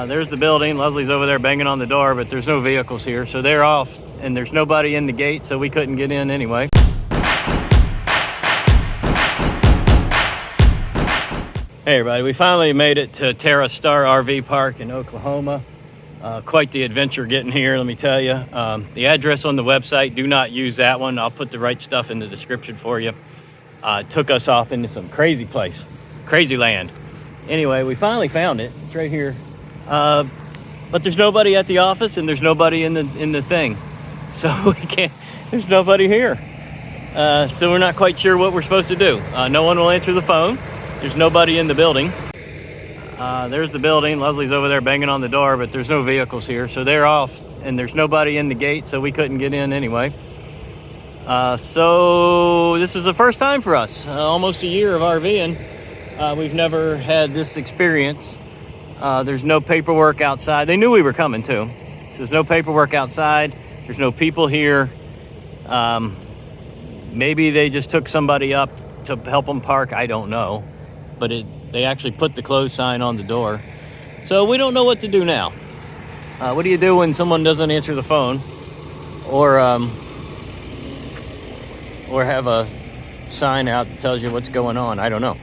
There's the building. Leslie's over there banging on the door, but there's no vehicles here, so they're off, and there's nobody in the gate, so we couldn't get in anyway. Hey everybody, we finally made it to Terra Star RV Park in Oklahoma. Quite the adventure getting here, let me tell you. The address on the website, do not use that one. I'll put the right stuff in the description for you. It took us off into some crazy place, crazy land. Anyway, we finally found it. It's right here. But there's nobody at the office, and there's nobody in the thing. So we can't, there's nobody here. So we're not quite sure what we're supposed to do. No one will answer the phone. There's nobody in the building. There's the building. Leslie's over there banging on the door, but there's no vehicles here, so they're off, and there's nobody in the gate, so we couldn't get in anyway. So this is the first time for us. Almost a year of RVing. We've never had this experience. There's no paperwork outside. They knew we were coming too. So there's no paperwork outside. There's no people here. Maybe they just took somebody up to help them park. I don't know. But they actually put the closed sign on the door. So we don't know what to do now. What do you do when someone doesn't answer the phone? Or have a sign out that tells you what's going on? I don't know.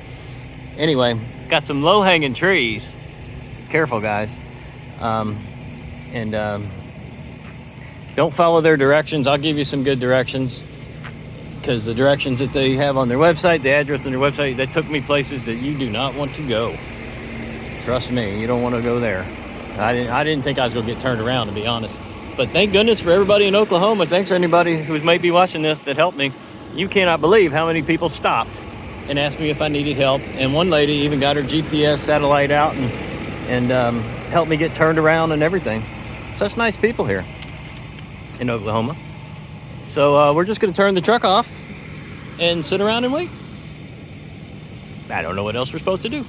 Anyway, got some low-hanging trees. Careful, guys. Don't follow their directions. I'll give you some good directions, because the directions that they have on their website, the address on their website, they took me places that you do not want to go. Trust me, you don't want to go there. I didn't think I was going to get turned around, to be honest. But thank goodness for everybody in Oklahoma. Thanks to anybody who might be watching this that helped me. You cannot believe how many people stopped and asked me if I needed help. And one lady even got her GPS satellite out and helped me get turned around and everything. Such nice people here in Oklahoma. So we're just going to turn the truck off and sit around and wait. I don't know what else we're supposed to do.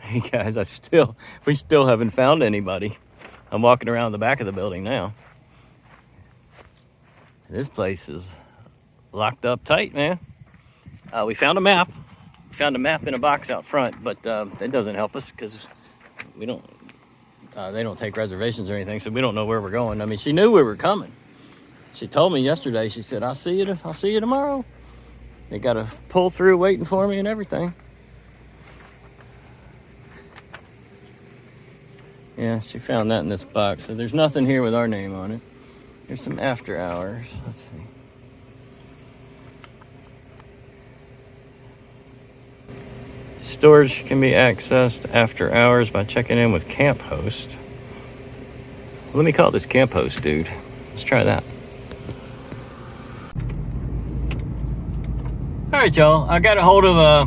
Hey guys, we still haven't found anybody. I'm walking around the back of the building now. This place is locked up tight, man. We found a map. We found a map in a box out front, but that doesn't help us because we don't. They don't take reservations or anything, so we don't know where we're going. I mean, she knew we were coming. She told me yesterday. She said, "I'll see you tomorrow." They got a pull through waiting for me and everything. Yeah, she found that in this box. So there's nothing here with our name on it. There's some after hours. Let's see. Storage can be accessed after hours by checking in with camp host. Let me call this camp host, dude. Let's try that. All right, y'all. I got a hold of a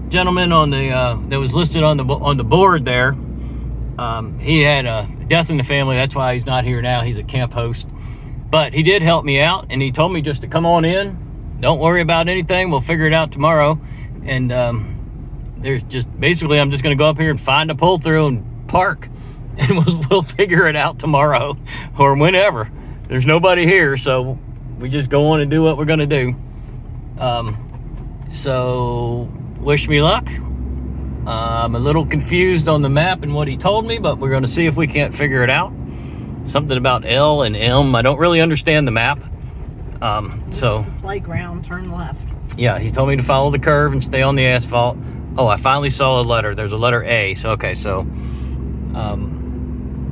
gentleman on the that was listed on the board there. He had a death in the family. That's why he's not here now. He's a camp host. But he did help me out, and he told me just to come on in. Don't worry about anything. We'll figure it out tomorrow. And there's just basically I'm just going to go up here and find a pull through and park, and we'll figure it out tomorrow or whenever. There's nobody here, so we just go on and do what we're going to do. So wish me luck. I'm a little confused on the map and what he told me, but we're going to see if we can't figure it out. Something about L and M. I don't really understand the map. So playground, turn left. Yeah, he told me to follow the curve and stay on the asphalt. Oh, I finally saw a letter. There's a letter A. So okay, so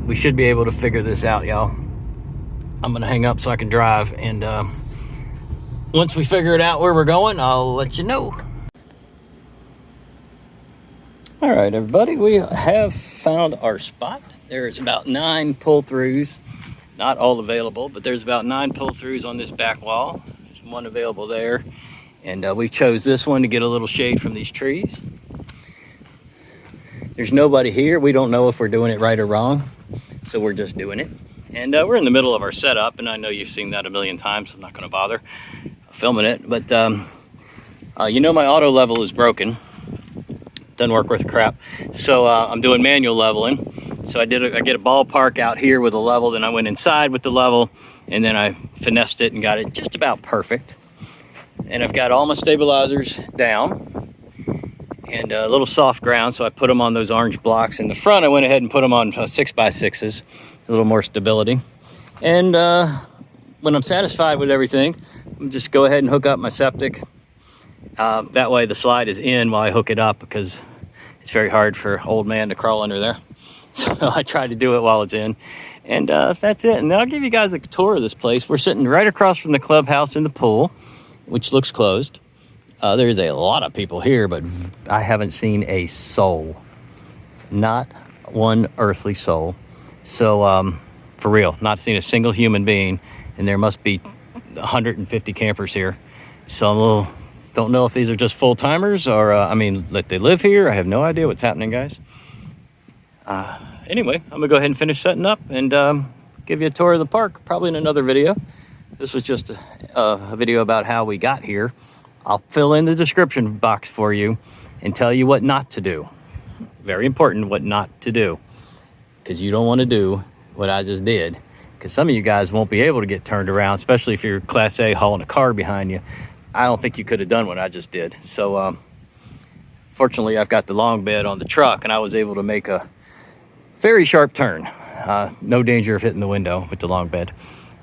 we should be able to figure this out, y'all. I'm gonna hang up so I can drive, and once we figure it out where we're going, I'll let you know. All right, everybody, we have found our spot. There's about 9 pull-throughs, not all available, but there's about 9 pull-throughs on this back wall. There's one available there, and we chose this one to get a little shade from these trees. There's nobody here. We don't know if we're doing it right or wrong, so we're just doing it. And we're in the middle of our setup, and I know you've seen that a million times, so I'm not going to bother filming it. But you know my auto level is broken. Doesn't work worth crap. So I'm doing manual leveling. So I get a ballpark out here with a level, then I went inside with the level, and then I finessed it and got it just about perfect. And I've got all my stabilizers down. and a little soft ground, so I put them on those orange blocks. In the front, I went ahead and put them on 6x6s, a little more stability. And when I'm satisfied with everything, I'm just go ahead and hook up my septic. That way the slide is in while I hook it up, because it's very hard for old man to crawl under there. So I try to do it while it's in. And that's it. And then I'll give you guys a tour of this place. We're sitting right across from the clubhouse in the pool, which looks closed. There's a lot of people here, but I haven't seen a soul. Not one earthly soul. So, for real, not seen a single human being. And there must be 150 campers here. So I'm a little, don't know if these are just full-timers or, I mean, that they live here. I have no idea what's happening, guys. Anyway, I'm gonna go ahead and finish setting up and give you a tour of the park, probably in another video. This was just a video about how we got here. I'll fill in the description box for you and tell you what not to do. Very important, what not to do, because you don't want to do what I just did, because some of you guys won't be able to get turned around, especially if you're Class A hauling a car behind you. I don't think you could have done what I just did. So fortunately, I've got the long bed on the truck, and I was able to make a very sharp turn. No danger of hitting the window with the long bed.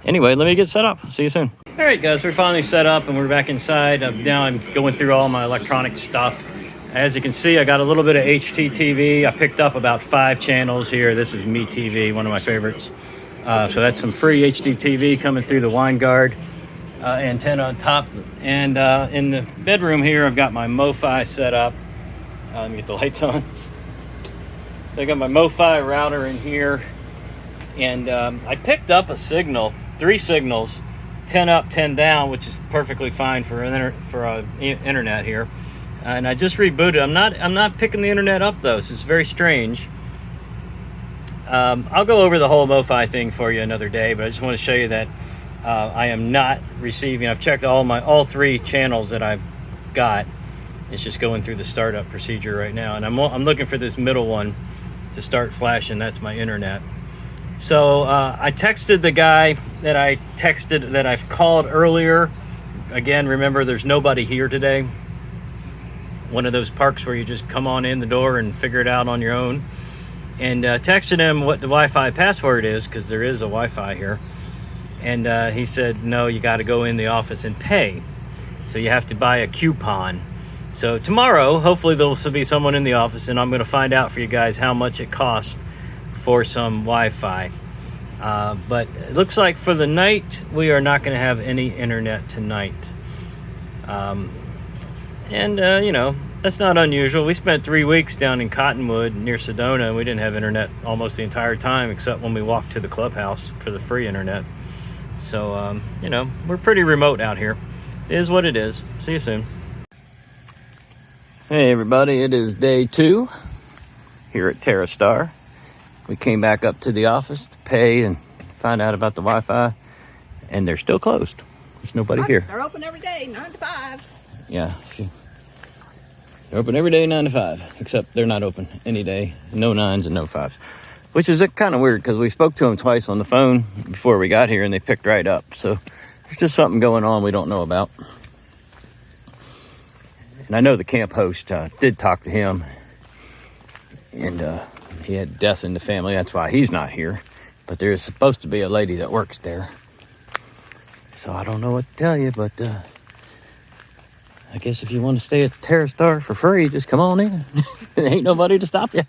Anyway, let me get set up. See you soon. All right, guys, we're finally set up and we're back inside. Now I'm going through all my electronic stuff. As you can see, I got a little bit of HTTV. I picked up about 5 channels here. This is MeTV, one of my favorites. So that's some free HDTV coming through the Winegard antenna on top. And in the bedroom here, I've got my MoFi set up. Let me get the lights on. So I got my MoFi router in here, and I picked up a signal, 3 signals, 10 up, 10 down, which is perfectly fine for internet here. And I just rebooted. I'm not picking the internet up though. So it's very strange. I'll go over the whole MoFi thing for you another day, but I just want to show you that I am not receiving. I've checked all 3 channels that I've got. It's just going through the startup procedure right now, and I'm looking for this middle one to start flashing. That's my internet. So I texted the guy that I've called earlier. Again, remember, there's nobody here today. One of those parks where you just come on in the door and figure it out on your own. And texted him what the Wi-Fi password is, because there is a Wi-Fi here. And he said, no, you got to go in the office and pay. So you have to buy a coupon. So tomorrow, hopefully there'll be someone in the office, and I'm going to find out for you guys how much it costs for some Wi-Fi. But it looks like for the night, we are not going to have any internet tonight. You know, that's not unusual. We spent 3 weeks down in Cottonwood near Sedona, and we didn't have internet almost the entire time, except when we walked to the clubhouse for the free internet. So, you know, we're pretty remote out here. It is what it is. See you soon. Hey everybody, it is day 2 here at TerraStar. We came back up to the office to pay and find out about the Wi-Fi, and they're still closed. There's nobody here. They're open every day, 9 to 5. Yeah, they're open every day, 9 to 5, except they're not open any day. No 9s and no 5s, which is kind of weird, because we spoke to them twice on the phone before we got here, and they picked right up. So there's just something going on we don't know about. And I know the camp host did talk to him, and he had death in the family. That's why he's not here. But there is supposed to be a lady that works there. So I don't know what to tell you, but I guess if you want to stay at the TerraStar for free, just come on in. There ain't nobody to stop you.